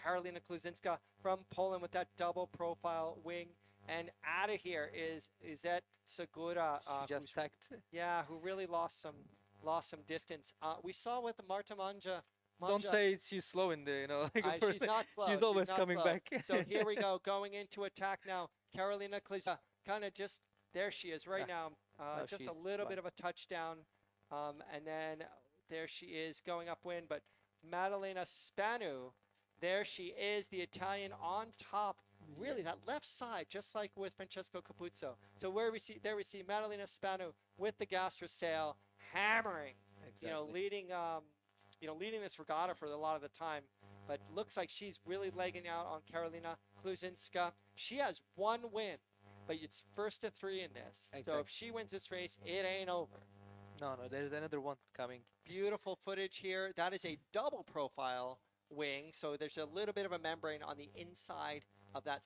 Karolina Kluzinska from Poland with that double profile wing. And out of here is that Segura, She just tacked. who really lost some distance. We saw with Marta Manja. Don't Manja, say she's slow in the, like the first she's thing. not slow. She's She's always not coming slow. back. So here we go, going into attack now. Karolina Kluzinska kind of just there. She is right now. Now Just she's a little flying. bit of a touchdown, and then there she is going upwind. But Maddalena Spanu, there she is, the Italian on top. Really, that left side, just like with Francesco Capuzzo. So where we see there, we see Maddalena Spanu with the gastro sail hammering, Exactly. leading this regatta for a lot of the time. But looks like she's really legging out on Karolina Kluzinska. She has one win, but it's first to three in this. So Exactly. if she wins this race, it ain't over. No, there's another one coming. Beautiful footage here. That is a double profile wing, so there's a little bit of a membrane on the inside of that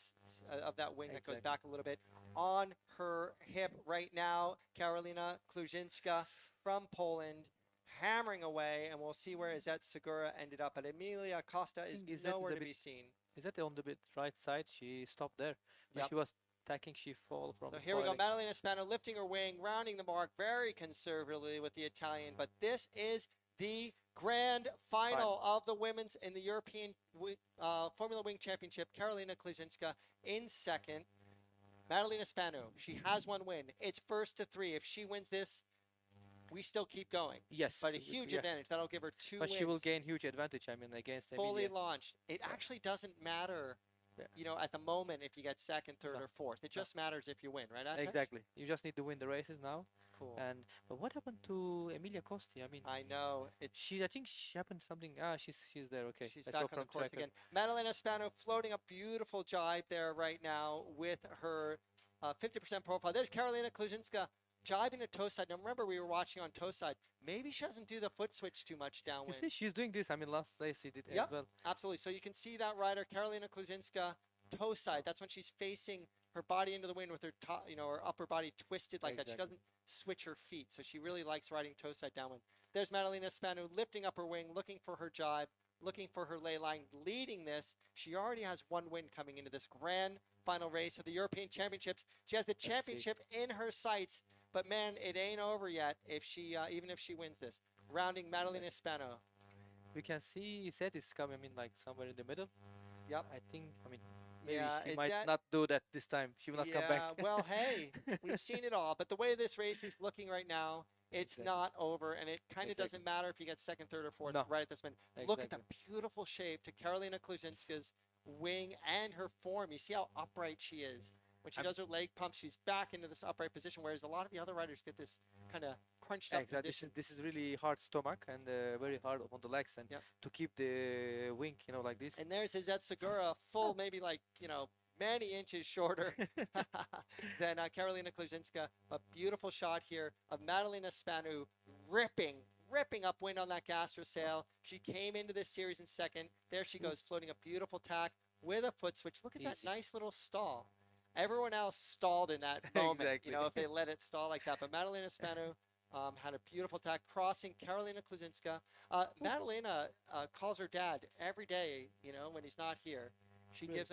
wing that goes Exactly. back a little bit on her hip right now. Karolina Kluzinska from Poland hammering away, and we'll see where Izet Segura ended up. But Emilia Costa is think Izet is nowhere a to bit- be seen. Is that on the right side? She stopped there. When Yep. she was attacking, she fall from So here we go, falling. Maddalena Spano lifting her wing, rounding the mark very conservatively with the Italian. But this is the grand final of the women's in the European Formula Wing Championship. Karolina Kluzinska in second. Maddalena Spano, she has one win. It's first to three. If she wins this, we still keep going. Yes. But a huge yeah. advantage. That'll give her two But wins. she will gain huge advantage. I mean, against Fully Emilia. launched. It actually doesn't matter, Yeah. at the moment if you get second, third, No. or fourth. It just matters if you win, right? Akash? Exactly. You just need to win the races now. Cool. But what happened to Emilia Costi? I mean, I know. I think she happened something. She's there. Okay. She's I back saw on the from course tracker. again. Maddalena Spano floating a beautiful jibe there right now with her 50% profile. There's Karolina Kluzinska jibing to toe side. Now remember, we were watching on toe side. Maybe she doesn't do the foot switch too much You downwind. see, she's doing this. I mean, last race she did Yep. as well. Absolutely. So you can see that rider, Karolina Kluzinska, toe side. That's when she's facing her body into the wind with her top, her upper body twisted like that. She Exactly. doesn't switch her feet, so she really likes riding toe side downwind. There's Maddalena Spanu lifting up her wing, looking for her jibe, looking for her lay line, leading this. She already has one win coming into this grand final race of the European Championships. She has the see. championship in her sights, but man, it ain't over yet. If she, even if she wins this, rounding Maddalena Spano. We can see Zed is coming. I mean, like somewhere in the middle. Yep. I think. I mean, maybe Yeah, she is might that- not do that this time. She will not come back. Well, hey, we've seen it all. But the way this race is looking right now, it's Exactly. not over, and it kind of Exactly. doesn't matter if you get second, third, or fourth No. right at this minute. Look at the Exactly. beautiful shape to Karolina Kluzinska's wing and her form. You see how upright she is. When she I'm- does her leg pumps, she's back into this upright position, whereas a lot of the other riders get this kind of crunched up Exactly. position. This is really hard stomach and very hard on the legs and Yep. to keep the wing, like this. And there's Izet Segura, full maybe like, many inches shorter than Karolina Kluzinska. A beautiful shot here of Maddalena Spanu ripping upwind on that gastro sail. She came into this series in second. There she goes, floating a beautiful tack with a foot switch. Look at that Easy. nice little stall. Everyone else stalled in that moment, Exactly. if they let it stall like that. But Maddalena Spanu had a beautiful tack crossing Karolina Kluzinska. Maddalena calls her dad every day, when he's not here. She Really?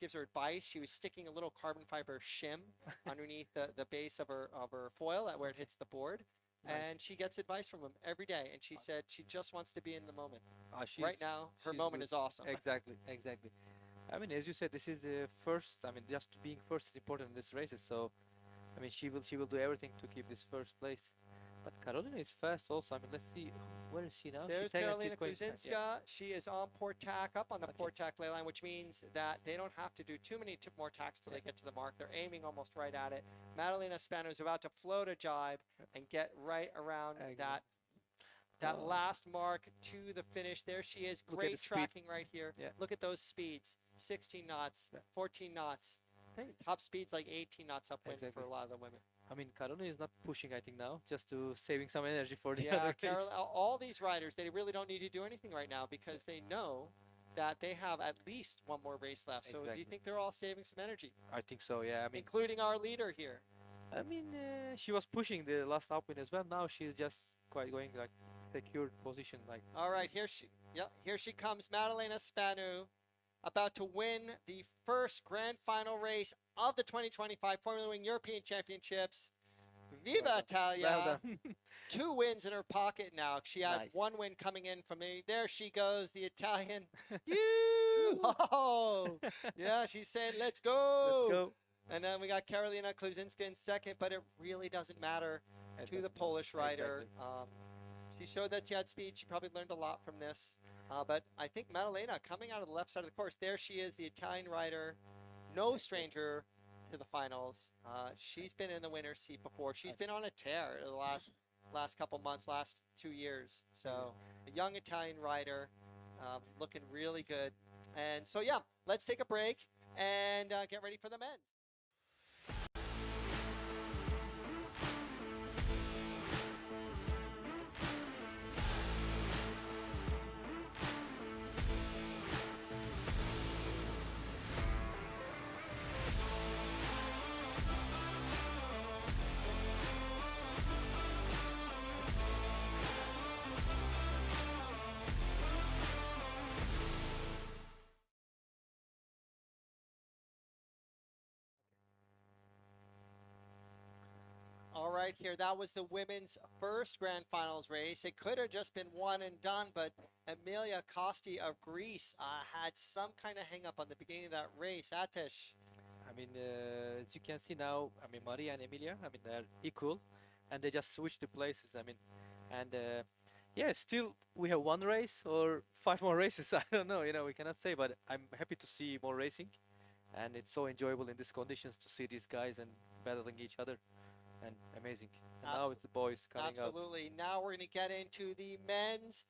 gives her advice. She was sticking a little carbon fiber shim underneath the base of her foil where it hits the board. Nice. And she gets advice from him every day. And she said she just wants to be in the moment. Right She's- now, her she's moment good. is awesome. Exactly. I mean, as you said, this is the first. I mean, just being first is important in this races. So, I mean, she will do everything to keep this first place. But Carolina is fast also. I mean, let's see, where is she now? There's She's Karolina going- Kluzinska. yeah. She is on port tack, up on the Okay. port tack ley line, which means that they don't have to do too many more tacks till they get to the mark. They're aiming almost right at it. Maddalena Spano is about to float a jibe and get right around Exactly. that Oh. last mark to the finish. There she is. Look at Great the speed. tracking right here. Yeah. Look at those speeds. 16 knots, Yeah. 14 knots. I think top speed's like 18 knots upwind for Exactly. a lot of the women. I mean, Carolina is not pushing. I think now, just to saving some energy for the Yeah, other race. all these riders, they really don't need to do anything right now because they know that they have at least one more race left. So do you Exactly. think they're all saving some energy, I think so. Yeah. I mean, including our leader here? she was pushing the last upwind as well. Now she's just quite going like secured position. Like All right, here she Yep, here she comes, Madalena Spanu, about to win the first grand final race of the 2025 Formula One European Championships. Viva Well Italia! done. 2 wins in her pocket now. She had Nice. 1 win coming in from me. There she goes, the Italian. Oh, yeah, she's saying, let's go. Let's go. And then we got Karolina Kluzinska in second, but it really doesn't matter It to the doesn't Polish matter. rider. Exactly. She showed that she had speed. She probably learned a lot from this. But I think Madalena coming out of the left side of the course, there she is, the Italian rider, no stranger to the finals. She's been in the winner's seat before. She's been on a tear the last couple months, last 2 years. So a young Italian rider, looking really good. And so yeah, let's take a break and get ready for the men. All right, here, that was the women's first grand finals race. It could have just been one and done, but Emilia Costi of Greece had some kind of hang up on the beginning of that race. Atesh. I mean, as you can see now, I mean, Maria and Emilia, I mean, they're equal, and they just switched the places. I mean, and yeah, still we have 1 race or 5 more races. I don't know, we cannot say, but I'm happy to see more racing, and it's so enjoyable in these conditions to see these guys and battling each other, and amazing. And now it's the boys coming out. Absolutely. Now we're going to get into the men's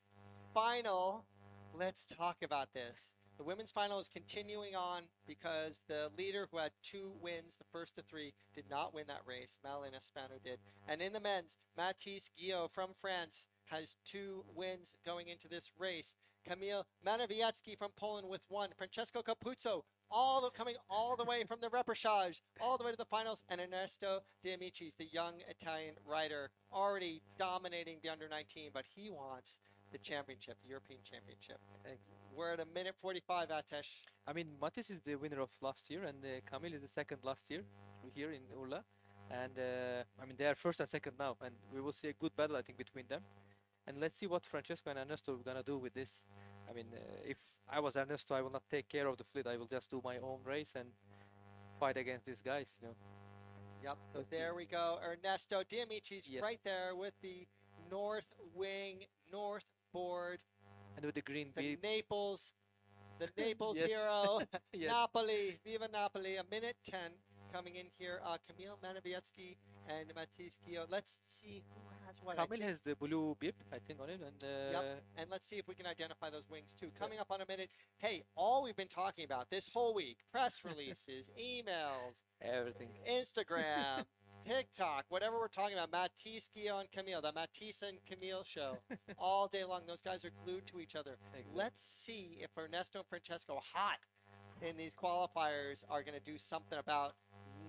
final. Let's talk about this. The women's final is continuing on because the leader, who had 2 wins, the first to 3, did not win that race. Madalena Spanu did. And in the men's, Mathis Guillot from France has 2 wins going into this race. Kamil Manawiecki from Poland with 1. Francesco Capuzzo coming all the way from the repechage, all the way to the finals. And Ernesto De Amicis, the young Italian rider, already dominating the under-19, but he wants the championship, the European Championship. We're at 1:45, Atesh. I mean, Matis is the winner of last year, and Kamil is the second last year here in Urla. And I mean, they are first and second now, and we will see a good battle, I think, between them. And let's see what Francesco and Ernesto are gonna do with this. I mean, if I was Ernesto, I will not take care of the fleet. I will just do my own race and fight against these guys. Yep, so there we go. Ernesto De Amicis right there with the north wing, north board. And with the green the Naples Yes. hero. Yes. Napoli, Viva Napoli, 1:10 coming in here. Kamil Manawiecki and Mathis Guillot. Let's see who has what. Kamil has the blue bib, I think, on it. And yep, and let's see if we can identify those wings too. Coming up on a minute. Hey, all we've been talking about this whole week, press releases, emails, everything. Instagram, TikTok, whatever we're talking about, Mathis Guillot and Camille, the Mathis and Camille show, all day long. Those guys are glued to each other. Exactly. Let's see if Ernesto and Francesco, hot in these qualifiers, are going to do something about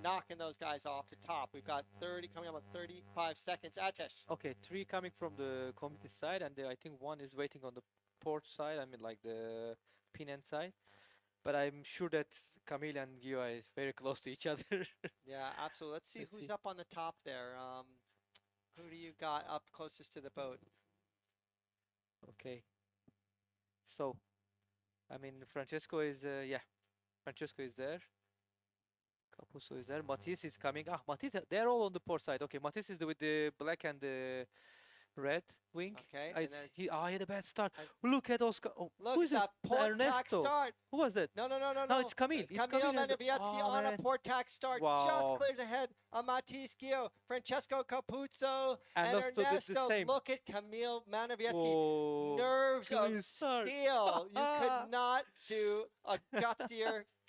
knocking those guys off the top. We've got 30 coming up on 35 seconds. Atesh. Okay, 3 coming from the community side, and I think 1 is waiting on the port side. I mean, like the pin end side. But I'm sure that Camille and Guillaume is very close to each other. Yeah, absolutely. Let's see Let's who's see. up on the top there. Who do you got up closest to the boat? Okay. So, I mean, Francesco is, Francesco is there. Capuzzo is there. Mathis is coming. Mathis, they're all on the port side. Okay, Mathis is with the black and the red wing. Okay, I, and then he had a bad start. Look at Oscar. Oh, look who at is it? that port tack Ernesto. start. Who was that? No, No, it's Camille. It's Camille Camille has the- Manawiecki Oh, on a man. port tack start. Just Wow. clears ahead of Mathis Guillot. Francesco Capuzzo and Ernesto did the Ernesto. same. Look at Camille Manawiecki. Whoa. Nerves of clean start. steel. You could not do a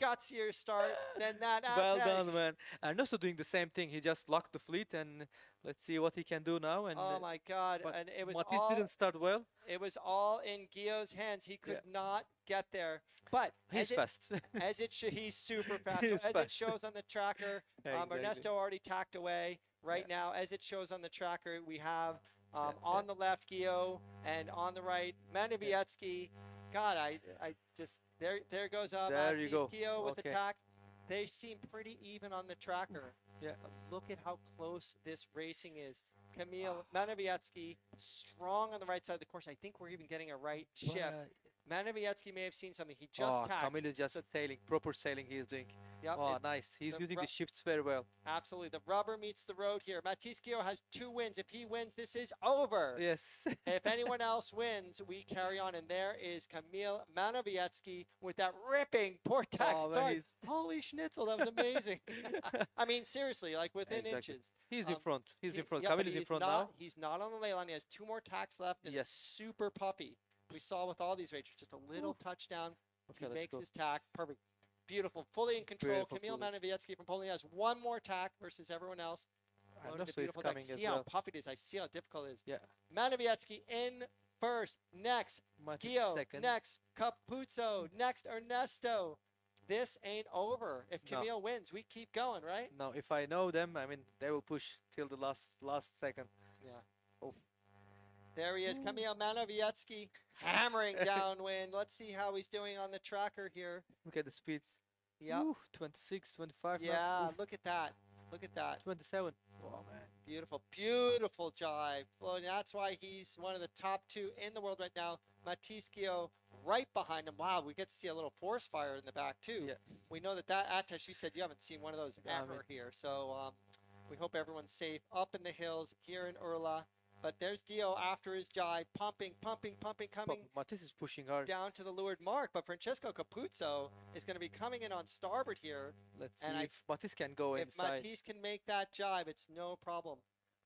gutsier start than that. Well Atesh. done, man. Ernesto doing the same thing. He just locked the fleet, and let's see what he can do now. And Oh my God! but And it was Mathis all didn't start well. it was all in Guillot's hands. He could Yeah. not get there. But He's fast. he's super fast. He's So as it fast. shows on the tracker, Exactly. Ernesto already tacked away. Right Yeah. now, as it shows on the tracker, we have On the left, Gio, and on the right, Manavietsky. God, I just there goes There you go. Gio with Okay. attack. They seem pretty even on the tracker. Yeah. But look at how close this racing is. Kamil Manavietsky, strong on the right side of the course. I think we're even getting a right shift. Manavietsky may have seen something. He just tagged. Camille is just sailing, proper sailing he is doing. Yep, Oh, nice. He's the using the shifts very well. Absolutely. The rubber meets the road here. Matisse Gio has 2 wins. If he wins, this is over. Yes. If anyone else wins, we carry on. And there is Kamil Manavietsky with that ripping Portac start. Holy schnitzel, that was amazing. I mean, seriously, like within inches. He's in front. He's in front. Yeah, Camille is in front now. He's not on the ley line. He has 2 more tacks left. And super puppy. We saw with all these racers, just a little touchdown. Okay, he makes his tack. Perfect. Beautiful. Fully in control. Kamil Manavietsky from Poland has 1 more tack versus everyone else. And also he's coming I as see how well. puffy it is. I see how difficult it is. Yeah. Manavietsky in first. Next, Gio. Second. Next, Capuzzo. Next, Ernesto. This ain't over. If Kamil wins, we keep going, right? No, if I know them, I mean, they will push till the last second. Yeah. Oof. There he is, Kamil Manavietsky, hammering downwind. Let's see how he's doing on the tracker here. Look at the speeds. Yeah. 26, 25 Yeah, knots. look at that. Look at that. 27. Oh, man. Beautiful, beautiful jive. Well, that's why he's one of the top 2 in the world right now. Matisse Gio right behind him. Wow, we get to see a little force fire in the back, too. Yeah. We know that Atesh, you said you haven't seen one of those ever here. So we hope everyone's safe up in the hills here in Urla. But there's Gio after his jive, pumping, coming Matisse is pushing hard. down to the leeward mark. But Francesco Capuzzo is going to be coming in on starboard here. Let's And see if Matisse can go If inside. Matisse can make that jive, it's no problem.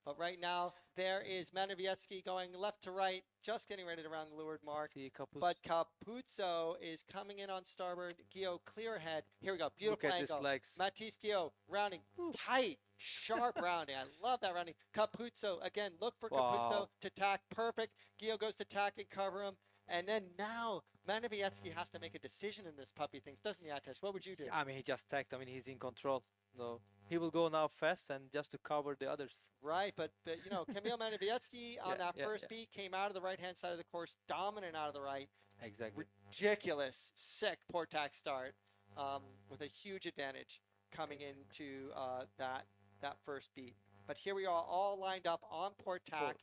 But right now, there is Manavietsky going left to right, just getting ready to round the leeward mark. See Capuzzo. But Capuzzo is coming in on starboard. Gio clear ahead. Here we go. Beautiful Look at angle. this legs. Matisse Gio rounding tight, sharp rounding. I love that rounding. Capuzzo again. Look for Capuzzo to tack. Perfect. Gio goes to tack and cover him. And then now Manavietsky has to make a decision in this puppy things, doesn't he, Atesh? What would you do? I mean, he just tagged. I mean, he's in control. So he will go now fast and just to cover the others. Right, but you know, Kamil Manavietsky on that first beat came out of the right-hand side of the course, dominant out of the right. Exactly. Ridiculous, sick Portac start with a huge advantage coming into that first beat. But here we are all lined up on Portac.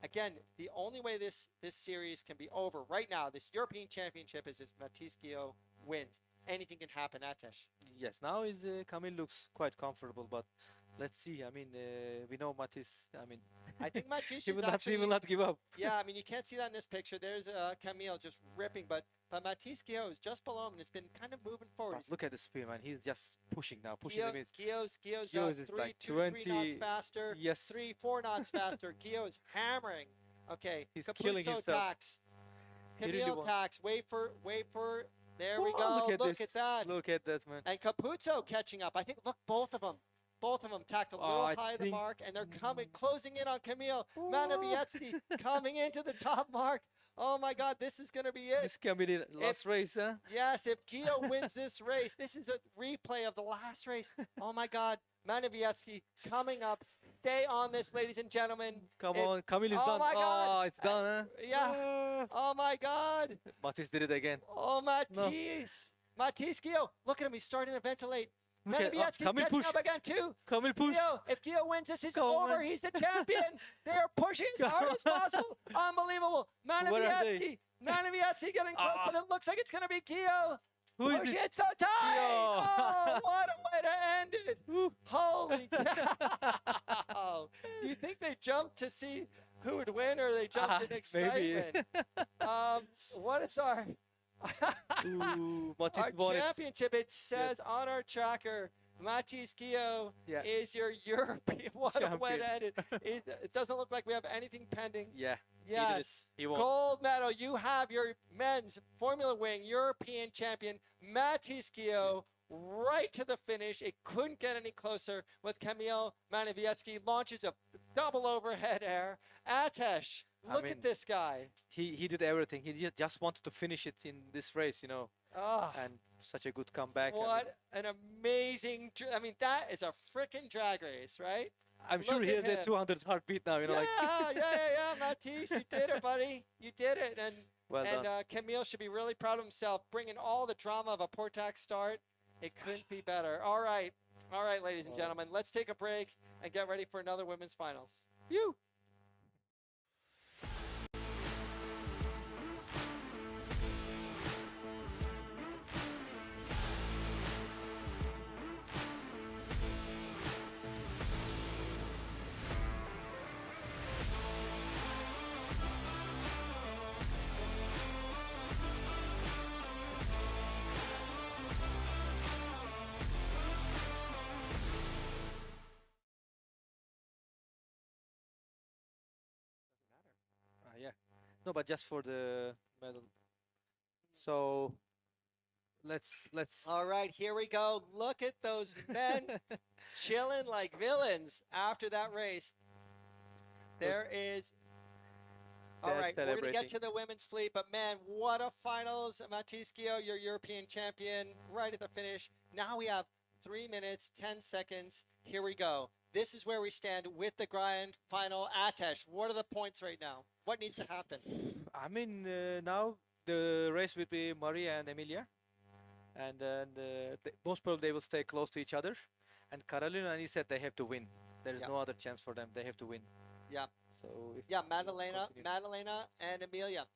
Again, the only way this series can be over right now, this European Championship, is if Matisse Gio wins. Anything can happen, Atesh. Yes, now is Camille looks quite comfortable, but let's see. I mean, we know Matisse. I mean, I think Matisse he will not give up. Yeah, I mean, you can't see that in this picture. There's Camille just ripping, but Matisse Gio is just below him and has been kind of moving forward. But look at the speed, man. He's just pushing now, pushing the miss. Gio's is like 3 knots faster. Yes. 4 knots faster. Gio is hammering. Okay, He's killing Capuzzo himself. Tax. He really Camille won. tax. Wait for. There we Wow, go. look at that. Look at that, man. And Capuzzo catching up. I think, look, both of them. Both of them tacked a little I high of the think- mark, and they're closing in on Camille. Manavietsky coming into the top mark. Oh my God, this is going to be it. This can be the last race, huh? Yes, if Gio wins this race, this is a replay of the last race. Oh my God, Manavietsky coming up. Stay on this, ladies and gentlemen. Come on, Camille is oh done. my God. Oh, it's done, huh? Yeah. Oh my God. Matisse did it again. Oh, Matisse. Matisse Gio. Look at him. He's starting to ventilate. Look at- Manavietsky's Camille catching push. up again, too. Camille push. If Gio wins, this is Come over. on. He's the champion. They are pushing as hard as possible. Unbelievable. Where are they? Manavietsky getting close, but it looks like it's going to be Gio. Who is Push it? it so tight. Gio. Oh, what a way to end it. Woo. Holy cow. Do you think they jumped to see who would win, or they jumped in Maybe. excitement? What is our... Ooh, Matisse our won it. championship? It says on our tracker, Matisse Gio Yeah. is your European. What a way to end Champion. it. It doesn't look like we have anything pending. Yeah. Yes. He won. Gold medal. You have your men's Formula Wing European champion, Matisse Gio, right to the finish. It couldn't get any closer with Kamil Manavietsky. Launches a double overhead air. Atesh, look mean, at this guy. He did everything. He just wanted to finish it in this race, you know. Oh, And such a good comeback. what an amazing... I mean, that is a freaking drag race, right? I'm sure Look he at has a him. 200 heartbeat now. You know, like. Yeah, Matisse, you did it, buddy. You did it. Well And done. Camille should be really proud of himself, bringing all the drama of a Portac start. It couldn't be better. All right, ladies and All right. gentlemen, let's take a break and get ready for another women's finals. You. Yeah. No, but just for the medal. So let's. All right, here we go. Look at those men chilling like villains after that race. There is. All They're right, we're going to get celebrating. to the women's fleet, but man, what a finals. Matisse Guillot, your European champion, right at the finish. Now we have 3 minutes, 10 seconds. Here we go. This is where we stand with the grand final. Atesh, what are the points right now? What needs to happen? I mean, now the race will be Maria and Emilia, and then most probably they will stay close to each other. And Carolina and he said they have to win. There is Yeah. no other chance for them. They have to win. Yeah. So if Yeah, they will continue- Madalena and Emilia,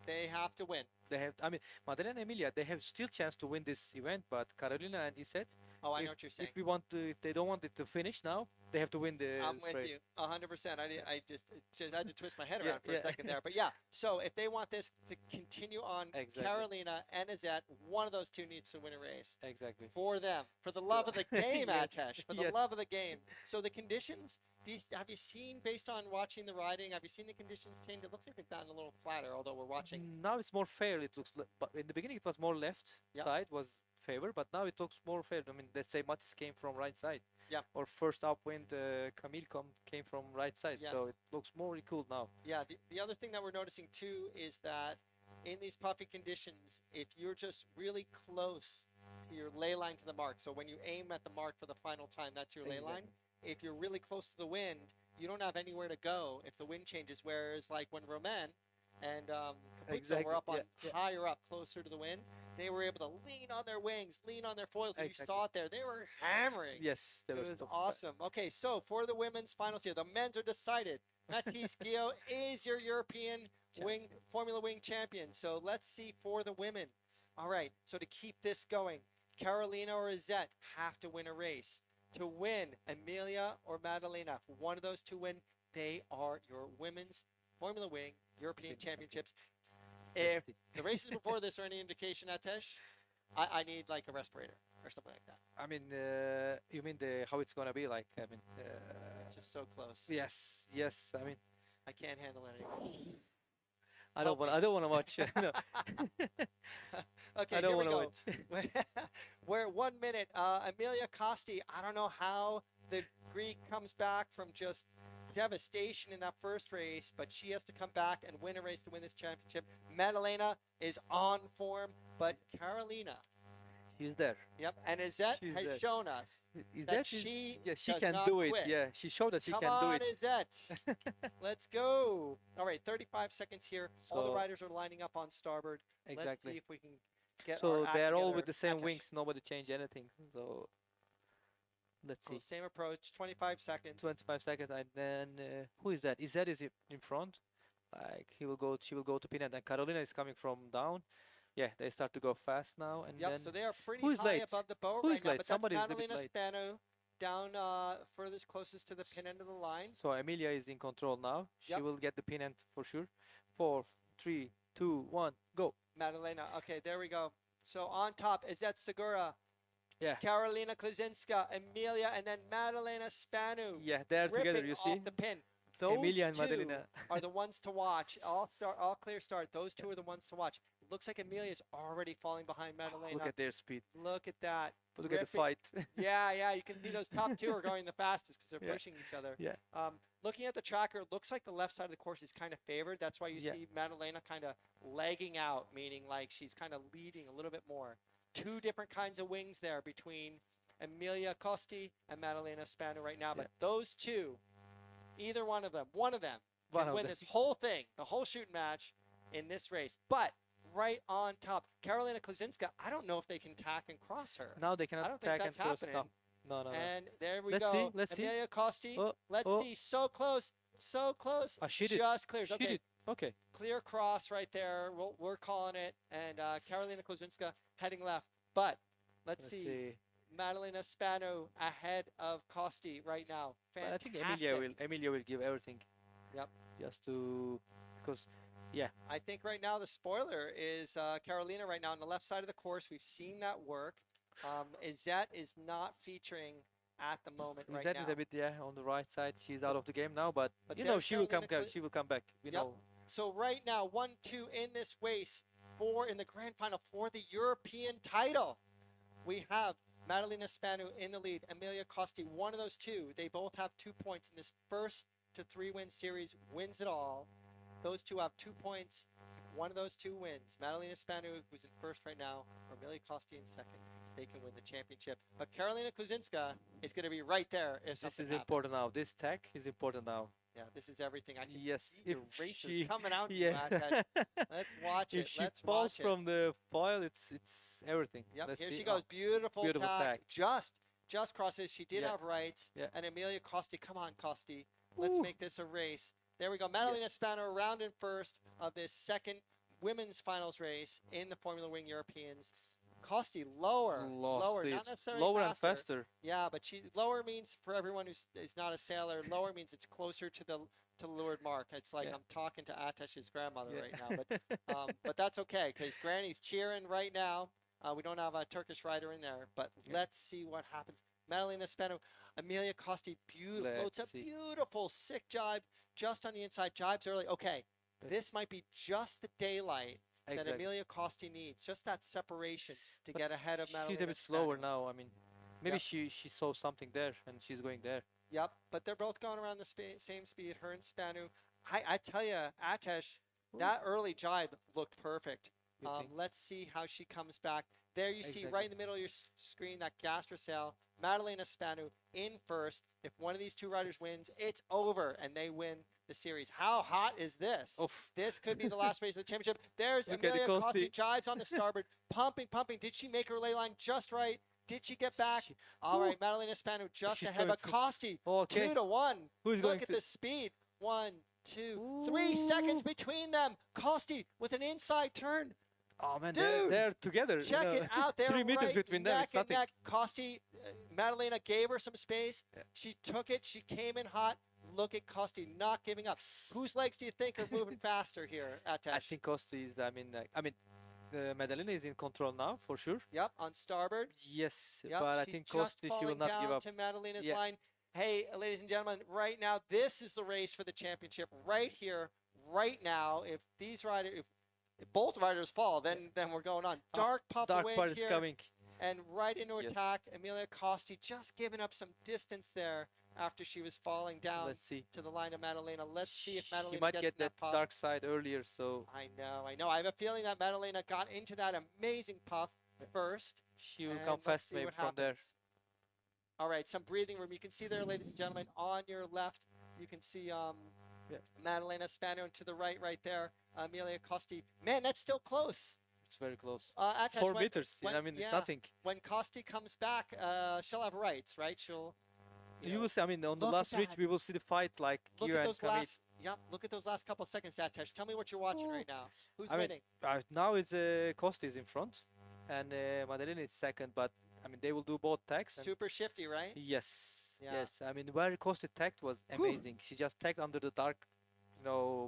they have to win. they have. I mean, Madeleine and Emilia, they have still chance to win this event. But Carolina and Iset, Oh, I if, know what you're saying. if we want to, if they don't want it to finish now, they have to win the I'm this with race. you 100%. I just had to twist my head Yeah, around for a yeah. second there. But yeah, so if they want this to continue on, Exactly. Carolina and Izette, one of those two needs to win a race. Exactly. For them, for the love of the game, Yes, Atesh, for the yes. love of the game. So the conditions, have you seen, based on watching the riding, have you seen the conditions change? It looks like they've gotten a little flatter, although we're watching. Now it's more fair. It looks, but in the beginning it was more left Yep. side was favor, but now it looks more fair. I mean, let's say Matis came from right side. Yep. Or first upwind, Camille came from right side, Yes. so it looks more cool now. Yeah, the other thing that we're noticing too is that in these puffy conditions, if you're just really close to your ley line to the mark, so when you aim at the mark for the final time, that's your ley line. If you're really close to the wind, you don't have anywhere to go if the wind changes. Whereas like when Romain and Capuzzo were up on higher up, closer to the wind, they were able to lean on their wings, lean on their foils, and you saw it there. They were hammering. Yes, It was awesome. Okay, so for the women's finals here, the men's are decided. Matisse Guillot is your European Formula Wing champion. So let's see for the women. All right, so to keep this going, Carolina or Izette have to win a race. To win, Emilia or Madalena, if one of those two win, they are your women's Formula Wing European Championships. If the races before this are any indication, Atesh, I need like a respirator or something like that. I mean, you mean how it's gonna be like? I mean, Just so close. yes. I mean, I can't handle it anymore. I don't want to watch. No. Okay, I don't here we want go. to watch. We're 1 minute. Emilia Costi, I don't know how the Greek comes back from just devastation in that first race, but she has to come back and win a race to win this championship. Madalena is on form, but Carolina, She's there. yep, and Izette She's has there. shown us Is that that she she does can not do it. quit. Yeah, she showed that she Come can on, do it. Izette. Let's go. All right, 35 seconds here. All the So- riders are lining up on starboard. Let's see Exactly. if we can get So our act they're all together. with the same Atesh. wings. Nobody changed anything. So let's Cool, see. same approach, 25 seconds. 25 seconds, and then who is that? Is that in front? Like she will go to pin, and then Carolina is coming from down. Yeah, they start to go fast now, and Yep, then so they are pretty who is high late? above the boat Who right is now, late? but Somebody is that's a bit Madalena late. Spano down furthest closest to the pin end of the line. so Emilia is in control now. She Yep. will get the pin end for sure. 4, 3, 2, 1, go. Madalena, okay, there we go. So on top, Izette Segura, Yeah. Carolina Klizinska, Emilia, and then Madalena Spanu. Yeah, they're together. ripping You see, off the pin. Those Emilia and two Madalena. are the ones to watch. All clear start. Those two are the ones to watch. It looks like Emilia's already falling behind Madalena. Look at their speed. Look at that. Look at the Ripping- fight. Yeah, you can see those top two are going the fastest because they're Yeah. pushing each other. Yeah. Looking at the tracker, it looks like the left side of the course is kind of favored. That's why you Yeah. see Madalena kind of lagging out, meaning like she's kind of leading a little bit more. Two different kinds of wings there between Emilia Costi and Madalena Spanu right now. Yeah. But those two, either one of them, One can of win them. this whole thing, the whole shooting match in this race. But right on top, Karolina Kluzinska, I don't know if they can tack and cross her. Now they I cannot don't think attack and that's cross. happening. No. And there we Let's go. see, let's see. Emilia Costi. Oh, Let's oh. see. So close. So close. Ah, she did. Just clears. She Okay. did. Okay. Clear cross right there. We're calling it. And Karolina Kluzinska heading left. But let's see. Madalena Spanu ahead of Costi right now. But I Fantastic. think Emilia will give everything. Yep. Just to because I think right now the spoiler is Karolina right now on the left side of the course. We've seen that work. Izette is not featuring at the moment right that now. is a bit on the right side. She's out of the game now, but you know there's she will come. Karolina She will come back. We Yep. know. So right now, 1-2 in this race in the grand final for the European title. We have Madalena Spanu in the lead, Emilia Costi, one of those two. They both have 2 points in this first to 3-win series, wins it all. Those two have 2 points. One of those two wins. Madalena Spanu, who's in first right now, or Emilia Costi in second. They can win the championship. But Karolina Kluzinska is going to be right there if This something is happens. important now. This tech is important now. Yeah, this is everything. I can Yes, see the if racers she- coming out. yeah. Let's watch If it. she Let's falls watch it. from the foil, it's everything. Yep, Let's here see. she goes. Beautiful, beautiful tack. tack. Just crosses. She did Yeah. have rights. Yeah. And Emilia Costi, come on, Costi. Let's Woo. make this a race. There we go. Madalena Yes. Spanu around in first of this second women's finals race in the Formula Wing Europeans. Costi lower, not Please. necessarily Lower and faster. faster. Yeah, but lower means for everyone who is not a sailor. Lower means it's closer to the leeward mark. It's like Yeah. I'm talking to Atesh's grandmother Yeah. right now, but that's okay because Granny's cheering right now. We don't have a Turkish rider in there, but Yeah. let's see what happens. Madalena Spanu, Emilia Costi, beautiful. It's a Let's see. beautiful sick jibe just on the inside. Jibes early. Okay, this might be just the daylight that Exactly. Emilia Costi needs. Just that separation to get ahead of Madalena. She's a bit slower Spanu. now. I mean, maybe Yep. she saw something there and she's going there. Yep, but they're both going around the same speed. Her and Spanu. I tell you, Atesh, Ooh. that early jibe looked perfect. You think? Let's see how she comes back. There you see Exactly. right in the middle of your screen that Gastrosail, Madalena Spanu in first. If one of these two riders wins, it's over and they win the series. How hot is this? Oof. This could be the last race of the championship. There's Look at the Emilia Costi, Costi. jives on the starboard, pumping. Did she make her lay line just right? Did she get back? She- All Ooh. right, Madalena Spanu just She's ahead, coming but through. Costi Okay. 2-1. Who's Look going at to? the speed. 1, 2, 3 seconds Ooh. between them. Costi with an inside turn. Oh man, Dude, they're together. you Check know. it out there. 3 meters right between them. neck It's and nothing. neck. Costi, Madalena gave her some space. Yeah. She took it. She came in hot. Look at Costi not giving up. Whose legs do you think are moving faster here, Atesh? I think Costi is. The Madalena is in control now for sure. Yep, on starboard. Yes, Yep, but I she's think just Costi she will falling not down give up. to Madalena's Yeah. line. Hey, ladies and gentlemen, right now, this is the race for the championship. Right here, right now. If both riders fall, then we're going on. Dark puff Dark wind part is here, coming. and right into Yes. attack. Emilia Costi just giving up some distance there after she was falling down Let's see. to the line of Madalena. Let's see if She Madalena might gets get in that that puff. dark side earlier, so I know. I have a feeling that Madalena got into that amazing puff first. she will and come let's fast see maybe what from there. happens. All right, some breathing room. You can see there, ladies and gentlemen, on your left, you can see Madalena Spanu, and to the right there, Emilia Costi. Man, that's still close. It's very close. Atesh, 4 when- meters. when- I mean, yeah. it's nothing. When Costi comes back, she'll have rights, right? She'll. You will see. I mean, on the look at last reach, that. we will see the fight like Look Kira at and those Kamit. last. Yep. Look at those last couple seconds, Atesh. Tell me what you're watching right now. Who's I mean, winning? Now it's Costi is in front, and Madalena is second. But I mean, they will do both tags. and- Super shifty, right? Yes, Yeah. yes. I mean, where Costi tagged was amazing. She just tagged under the dark,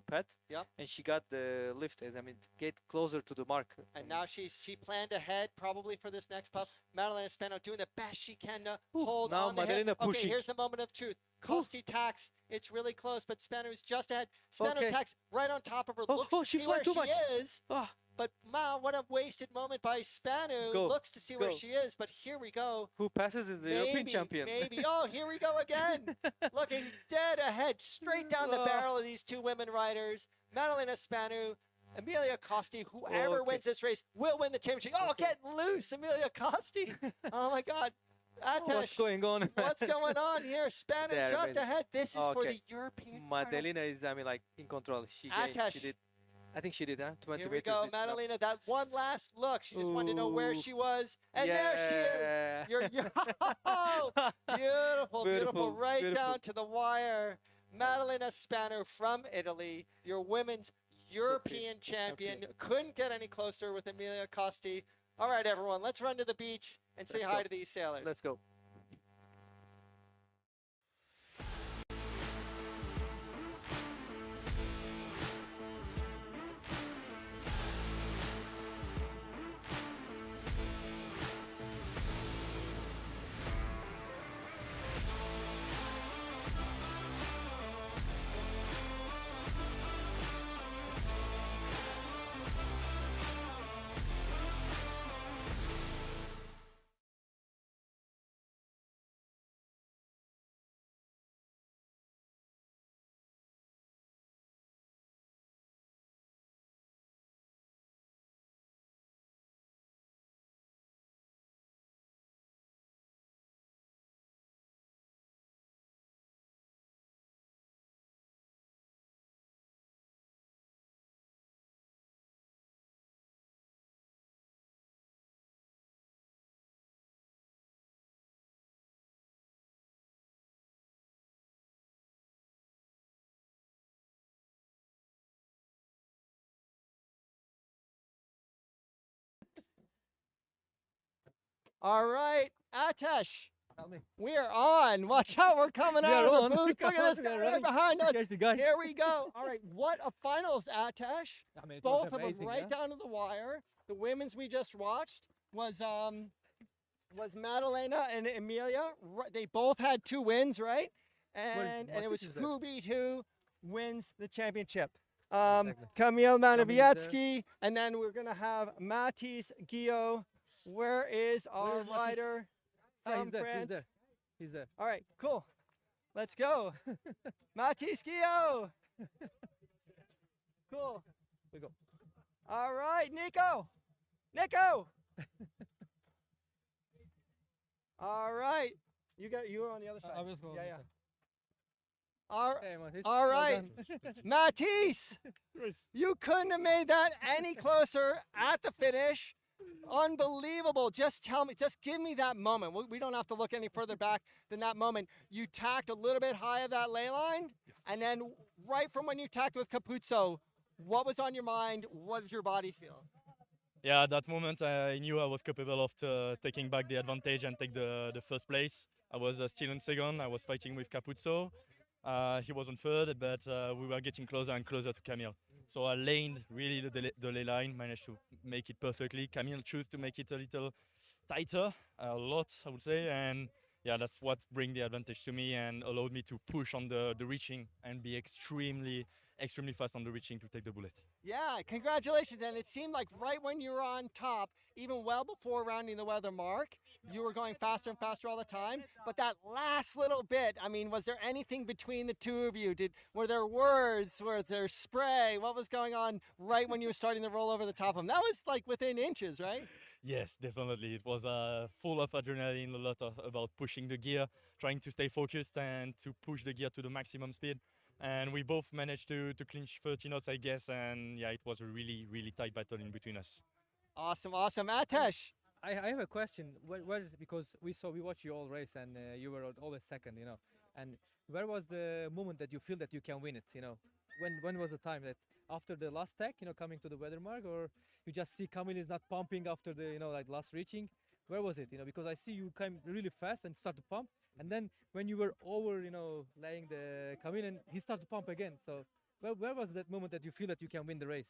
pad. Yep. And she got the lift. I mean, get closer to the mark. And now she planned ahead probably for this next puff. Madalena Spanu doing the best she can to Oof, hold now on the hip. Madalena Okay, pushing. here's the moment of truth. Costi tacks. It's really close, but Spanu's just ahead. Spanu Okay. tacks right on top of her. Oh, Looks oh, to she see flew where too she much. is. Ah, But wow, what a wasted moment by Spanu. Go, Looks to see where go. she is, but here we go. who passes is the European champion. Maybe. Oh, here we go again. Looking dead ahead, straight down the Oh. barrel of these two women riders. Madalena Spanu, Emilia Costi. Whoever Okay. wins this race will win the championship. Oh, Okay. getting loose, Emilia Costi. Oh my God. What's Atesh, going on? what's going on here? Spanner There, just man. ahead. This is for Okay. the European final. Madalena is, I mean, like in control. She gained. Atesh. She did. I think she did, huh? 20 Here we meters. go, This lap. Madalena. That one last look. She just wanted to know where Ooh. she was. And there she is. You're beautiful, beautiful. Beautiful, Right beautiful. down to the wire. Madalena Spanner from Italy, your women's European champion. Couldn't get any closer with Emilia Costi. All right, everyone, let's run to the beach and say Let's hi go. to these sailors. Let's go. All right, Atesh, Help me. we are on. Watch out, we're coming We out are of on. the booth. Look Come at on, this we guy are right running. behind us. Catch the guy. Here we go. All right, what a finals, Atesh. I mean, it was Both of them amazing, right huh? down to the wire. The women's we just watched was Madalena and Emilia. They both had 2 wins, right? And it was Matis is there. who beat who wins the championship. Exactly. Kamil Kamil's there. Manavietsky, and then we're gonna have Matis Guillot. Where is our is Matis? rider Ah, from he's there. France? He's there. He's there. All right, cool. Let's go. Matis Guillot. Cool. We go. All right, Nico. Nico. All right. You were on the other side. I will go. Yeah, yeah. All, Hey, Matis. all Well right. done. Matisse, you couldn't have made that any closer at the finish. Unbelievable. Just tell me, just give me that moment. We don't have to look any further back than that moment. You tacked a little bit high of that ley line, and then right from when you tacked with Capuzzo, what was on your mind? What did your body feel? Yeah, at that moment I knew I was capable of taking back the advantage and take the first place. I was still in second. I was fighting with Capuzzo. He was on third, but we were getting closer and closer to Camille. So I laned really the ley line, managed to make it perfectly. Camille chose to make it a little tighter, a lot I would say, and yeah, that's what bring the advantage to me and allowed me to push on the reaching and be extremely fast on the reaching to take the bullet. Yeah, congratulations. And it seemed like right when you were on top, even well before rounding the weather mark, you were going faster and faster all the time. But that last little bit, I mean, was there anything between the two of you? Were there words? Was there spray? What was going on right when you were starting to roll over the top of them? That was like within inches, right? Yes, definitely. It was full of adrenaline, a lot about pushing the gear, trying to stay focused and to push the gear to the maximum speed. And we both managed to clinch 30 knots, I guess. And yeah, it was a really tight battle in between us. Awesome, awesome. Atesh. I have a question. Where is, because we watched you all race and you were always second, you know. And where was the moment that you feel that you can win it, you know? When was the time that after the last tech, you know, coming to the weather mark, or you just see Camille is not pumping after the, you know, like last reaching? Where was it, you know? Because I see you came really fast and start to pump, and then when you were over, you know, laying the Camille, and he started to pump again. So where was that moment that you feel that you can win the race?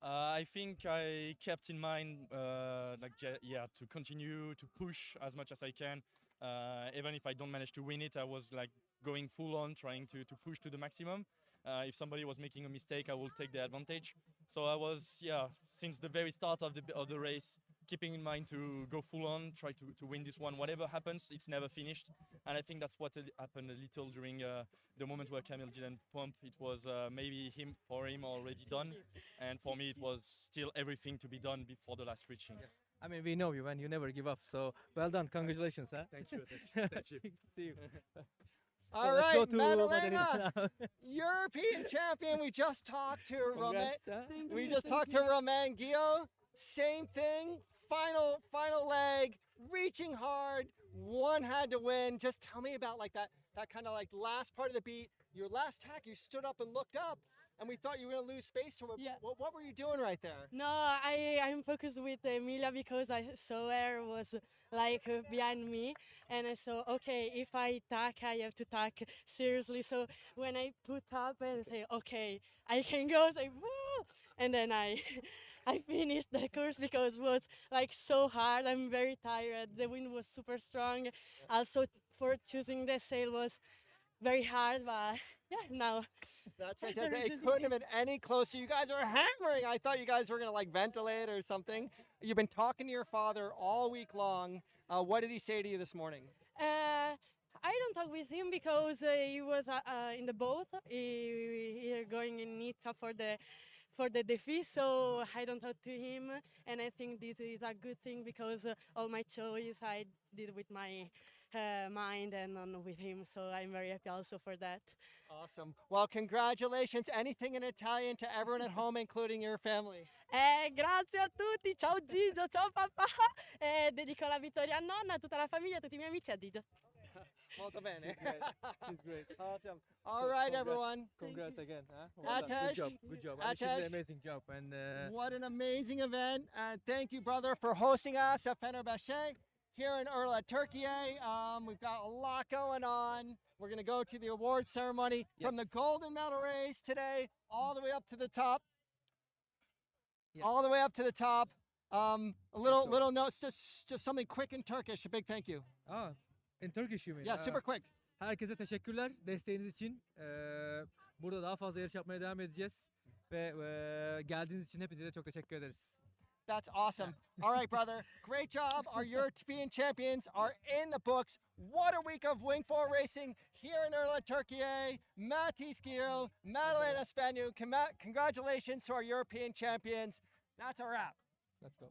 I think I kept in mind, to continue to push as much as I can. Even if I don't manage to win it, I was like going full on, trying to push to the maximum. If somebody was making a mistake, I will take the advantage. So I was, since the very start of the race, keeping in mind to go full on, try to win this one. Whatever happens, it's never finished. And I think that's what happened a little during the moment where Camille didn't pump. It was maybe for him already done. And for me, it was still everything to be done before the last reaching. I mean, we know you and you never give up. So well done. Congratulations, huh? Thank you. Thank you. See you. All Let's go right, to Madalena, Madalena. European champion. We just talked to Roman. Congrats, huh? We just talked to Roman Gio. Same thing. Final leg. Reaching hard. One had to win. Just tell me about like that kind of like last part of the beat. Your last tack, you stood up and looked up, and we thought you were gonna lose space to her. Yeah. What were you doing right there? No, I'm focused with Emilia because I saw her was like behind me, and I saw okay, if I tack, I have to tack seriously. So when I put up and say okay, I can go, say woo, and then I I finished the course because it was like so hard. I'm very tired. The wind was super strong. Also for choosing the sail was very hard, but yeah, now That's fantastic. It couldn't have been any closer. You guys are hammering. I thought you guys were gonna like ventilate or something. You've been talking to your father all week long. What did he say to you this morning? I don't talk with him because he was in the boat. He going in Nizza for the defeat, so I don't talk to him, and I think this is a good thing because all my choice I did with my mind and not with him, so I'm very happy also for that. Awesome. Well, congratulations. Anything in Italian to everyone at home, including your family. Grazie a tutti, ciao Gigio, ciao papà, dedico la vittoria a nonna, a tutta la famiglia, a tutti i miei amici, a Gigio. Molto bene. He's great. Awesome. All right, congrats. everyone. Congrats again. Huh? Well done. Atesh. Good job. Good job. I mean, she's Atesh. an amazing job. And What an amazing event. And thank you, brother, for hosting us at Fenerbahce here in Urla, Turkiye. We've got a lot going on. We're going to go to the award ceremony from the Yes. golden medal race today all the way up to the top. Yeah. All the way up to the top. A go. little notes, just something quick in Turkish. A big thank you. in Turkish you mean? Yeah, super quick. Herkese teşekkürler desteğiniz için. Burada daha fazla yarış yapmaya devam edeceğiz. Ve geldiğiniz için hepinize de çok teşekkür ederiz. That's awesome. All right, brother. Great job. Our European champions are in the books. What a week of wing four racing here in Urla, Turkiye. Matis Giro, Madalena Spanu. Congratulations to our European champions. That's a wrap. Let's go.